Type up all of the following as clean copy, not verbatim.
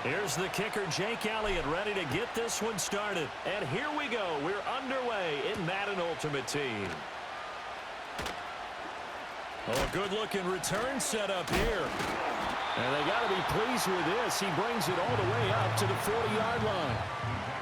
Here's the kicker, Jake Elliott, ready to get this one started. And here we go. We're underway in Madden Ultimate Team. Oh, good-looking return set up here. And they got to be pleased with this. He brings it all the way up to the 40-yard line.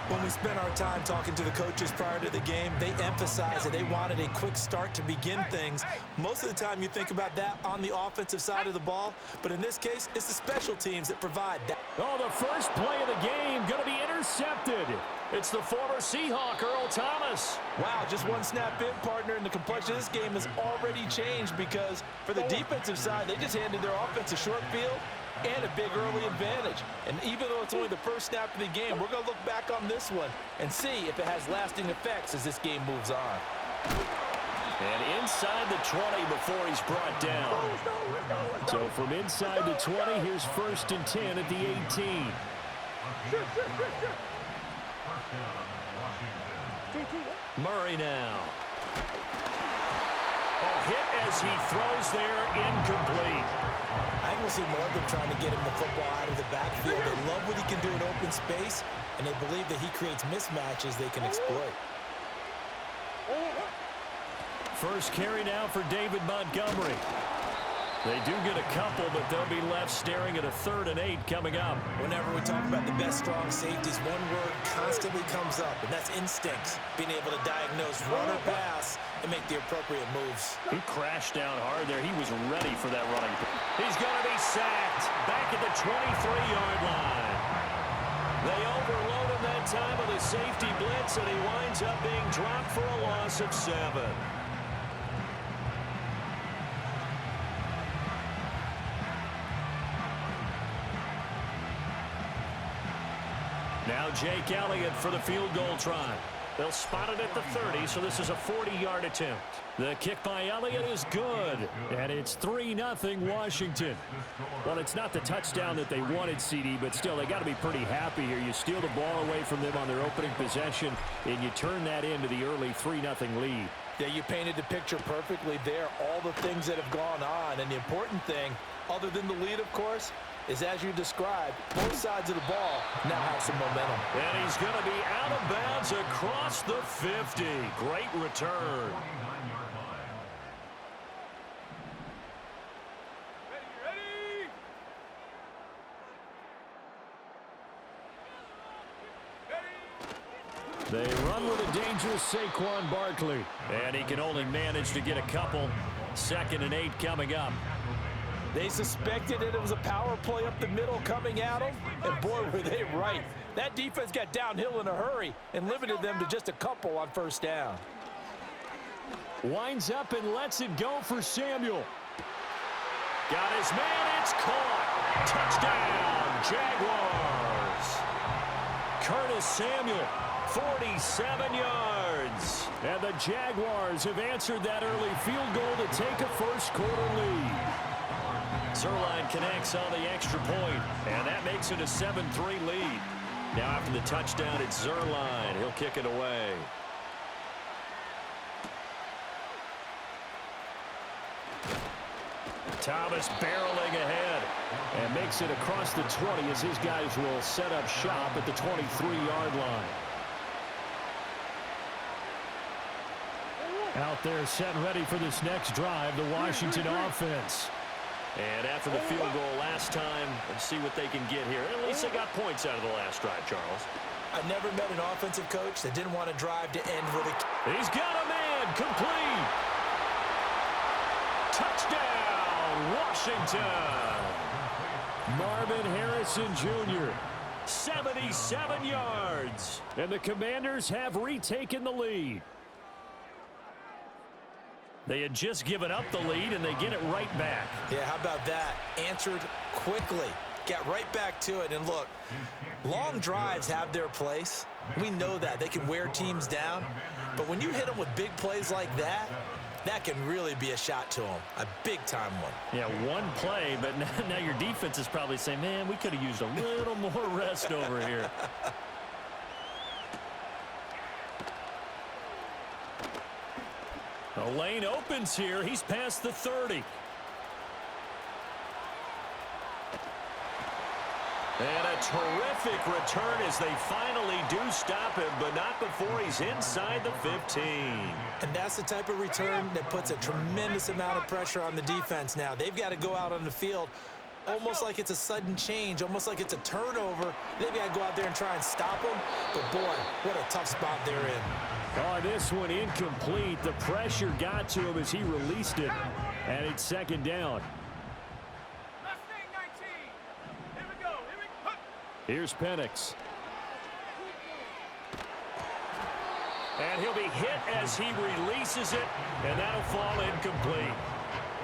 When we spent our time talking to the coaches prior to the game, they emphasized that they wanted a quick start to begin things. Most of the time you think about that on the offensive side of the ball, but in this case, it's the special teams that provide that. Oh, the first play of the game going to be intercepted. It's the former Seahawk, Earl Thomas. Wow, just one snap in, partner, and the complexion of this game has already changed because for the defensive side, they just handed their offense a short field and a big early advantage. And even though it's only the first snap of the game, we're going to look back on this one and see if it has lasting effects as this game moves on. And inside the 20 before he's brought down. So from inside the 20, here's 1st and 10 at the 18. Murray now. A hit as he throws there, incomplete. I can see more of them trying to get him the football out of the backfield. They love what he can do in open space, and they believe that he creates mismatches they can exploit. First carry now for David Montgomery. They do get a couple, but they'll be left staring at a 3rd and 8 coming up. Whenever we talk about the best strong safeties, one word constantly comes up, and that's instincts. Being able to diagnose run or pass and make the appropriate moves. He crashed down hard there. He was ready for that running. He's going to be sacked back at the 23-yard line. They overload him that time with a safety blitz, and he winds up being dropped for a loss of 7. Now Jake Elliott for the field goal try. They'll spot it at the 30, so this is a 40-yard attempt. The kick by Elliott is good, and it's 3-0 Washington. Well, it's not the touchdown that they wanted, CD, but still, they got to be pretty happy here. You steal the ball away from them on their opening possession, and you turn that into the early 3-0 lead. Yeah, you painted the picture perfectly there, all the things that have gone on, and the important thing, other than the lead, of course, is as you described, both sides of the ball now have some momentum. And he's going to be out of bounds across the 50. Great return. They run with a dangerous Saquon Barkley. And he can only manage to get a couple. 2nd and 8 coming up. They suspected that it was a power play up the middle coming at them, and boy, were they right. That defense got downhill in a hurry and limited them to just a couple on 1st down. Winds up and lets it go for Samuel. Got his man, it's caught. Touchdown, Jaguars. Curtis Samuel, 47 yards. And the Jaguars have answered that early field goal to take a first-quarter lead. Zerline connects on the extra point, and that makes it a 7-3 lead. Now after the touchdown, it's Zerline. He'll kick it away. Thomas barreling ahead and makes it across the 20 as his guys will set up shop at the 23-yard line. Out there set ready for this next drive, the Washington offense. And after the field goal last time, let's see what they can get here. At least they got points out of the last drive, Charles. I never met an offensive coach that didn't want to drive to end with a... He's got a man, complete. Touchdown, Washington. Marvin Harrison Jr., 77 yards. And the Commanders have retaken the lead. They had just given up the lead, and they get it right back. Yeah, how about that? Answered quickly. Got right back to it. And look, long drives have their place. We know that. They can wear teams down. But when you hit them with big plays like that, that can really be a shot to them. A big-time one. Yeah, one play, but now your defense is probably saying, man, we could have used a little more rest over here. The lane opens here. He's past the 30. terrific return as they finally do stop him, but not before he's inside the 15. And that's the type of return that puts a tremendous amount of pressure on the defense now. They've got to go out on the field almost like it's a sudden change, almost like it's a turnover. They've got to go out there and try and stop them. But, boy, what a tough spot they're in. Oh, this one incomplete. The pressure got to him as he released it, and it's second down. Here's Penix. And he'll be hit as he releases it, and that'll fall incomplete.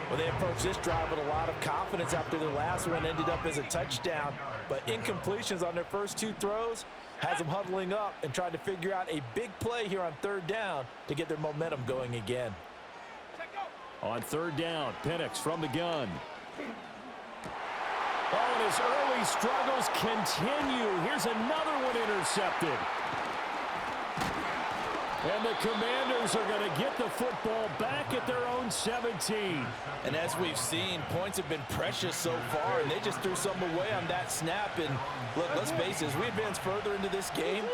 Well, they approached this drive with a lot of confidence after their last one ended up as a touchdown. But incompletions on their first two throws has them huddling up and trying to figure out a big play here on third down to get their momentum going again. On third down, Penix from the gun. Oh, and his early struggles continue. Here's another one intercepted. And the Commanders are going to get the football back at their own 17. And as we've seen, points have been precious so far, and they just threw some away on that snap. And look, let's face it, as we advance further into this game,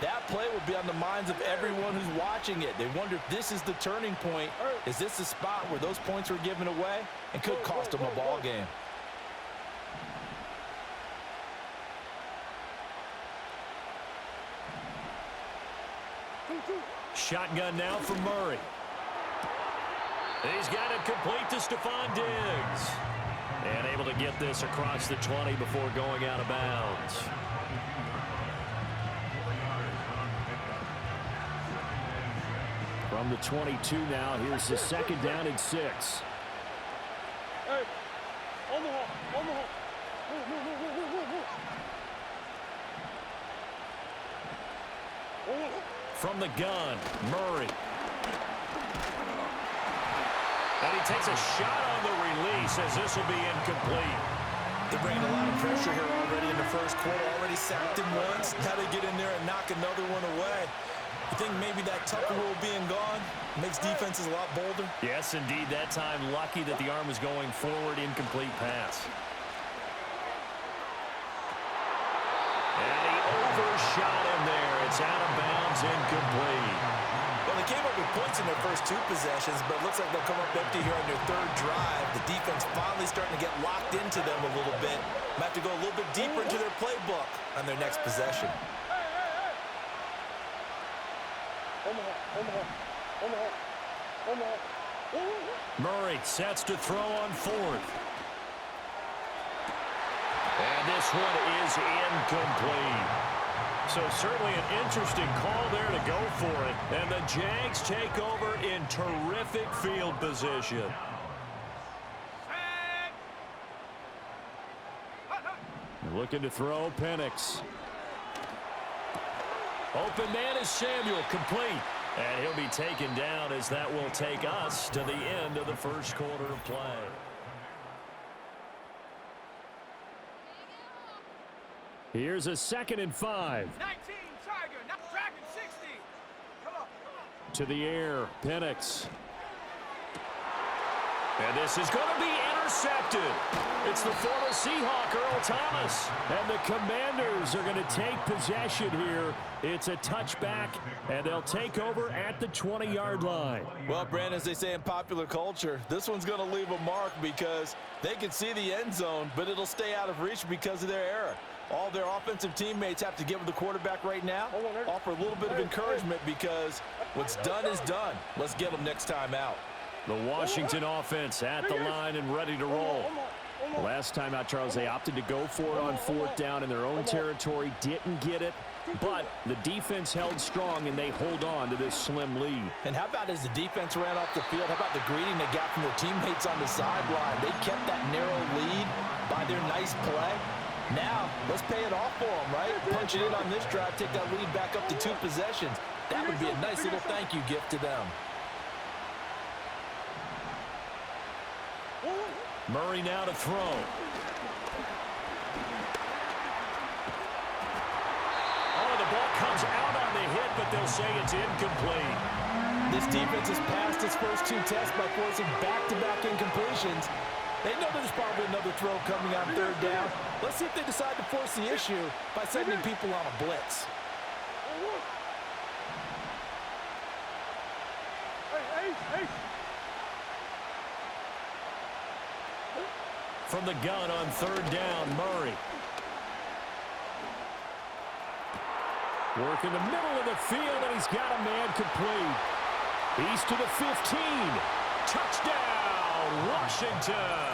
that play will be on the minds of everyone who's watching it. They wonder if this is the turning point. Is this the spot where those points were given away and could cost them a ball game? Shotgun now for Murray. He's got it complete to Stephon Diggs. And able to get this across the 20 before going out of bounds. From the 22 now, here's the second down and 6. Hey, on the hole, on the hole. From the gun, Murray. And he takes a shot on the release as this will be incomplete. They're bringing a lot of pressure here already in the first quarter. Already sacked him once. Now they get in there and knock another one away. You think maybe that Tucker rule being gone makes defenses a lot bolder? Yes, indeed. That time lucky that the arm was going forward. Incomplete pass. And he overshot him there. It's out of bounds, incomplete. Well, they came up with points in their first two possessions, but it looks like they'll come up empty here on their third drive. The defense finally starting to get locked into them a little bit. Might have to go a little bit deeper into their playbook on their next possession. Murray sets to throw on fourth. And this one is incomplete. So certainly an interesting call there to go for it. And the Jags take over in terrific field position. Looking to throw, Penix. Open man is Samuel, complete. And he'll be taken down as that will take us to the end of the first quarter of play. Here's a 2nd and 5. 19, Tiger, now tracking 60. Come on. To the air, Penix. And this is going to be intercepted. It's the former Seahawk, Earl Thomas. And the Commanders are going to take possession here. It's a touchback, and they'll take over at the 20-yard line. Well, Brandon, as they say in popular culture, this one's going to leave a mark because they can see the end zone, but it'll stay out of reach because of their error. All their offensive teammates have to give the quarterback right now, offer a little bit of encouragement because what's done is done. Let's get them next time out. The Washington offense at the line and ready to roll. Last time out, Charles, they opted to go for it on fourth down in their own territory. Didn't get it, but the defense held strong, and they hold on to this slim lead. And how about as the defense ran off the field, how about the greeting they got from their teammates on the sideline? They kept that narrow lead by their nice play. Now, let's pay it off for them, right? Punch it in on this drive, take that lead back up to 2 possessions. That would be a nice little thank you gift to them. Murray now to throw. Oh, the ball comes out on the hit, but they'll say it's incomplete. This defense has passed its first 2 tests by forcing back-to-back incompletions. They know there's probably another throw coming on third down. Let's see if they decide to force the issue by sending people on a blitz. Hey. From the gun on third down, Murray. Work in the middle of the field, and he's got a man complete. He's to the 15. Touchdown, Washington.